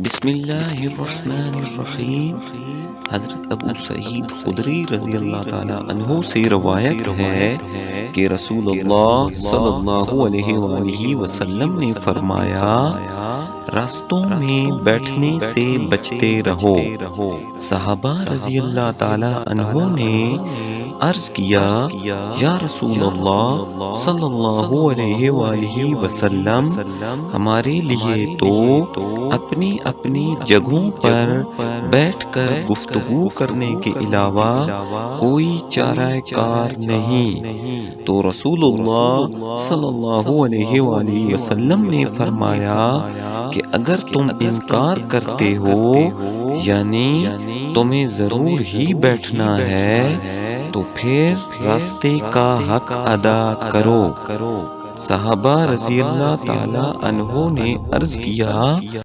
बिस्मिल्लाहिर्रहमानिर्रहीम। हज़रत अबू सईद खुदरी रज़ी अल्लाह ताला अन्हु से रवायत है कि रसूलुल्लाह सल्लल्लाहु अलैहि वसल्लम ने फरमाया, रास्तों में बैठने से बचते रहो। सहाबा रज़ी अल्लाह ताला अन्हु ने अर्ज़ किया, या रसूलल्लाह सल्लल्लाहु अलैहि वसल्लम, हमारे लिए तो अपनी अपनी जगहों पर बैठकर गुफ्तगू करने के अलावा कोई चाराकार नहीं। तो रसूलुल्लाह सल्लल्लाहु अलैहि वसल्लम ने फरमाया कि अगर तुम इनकार करते हो, यानी तुम्हें जरूर ही बैठना है, तो फिर रास्ते का हक अदा करो। सहाबा रज़ी अल्लाह ताला अन्हो ने अर्ज किया,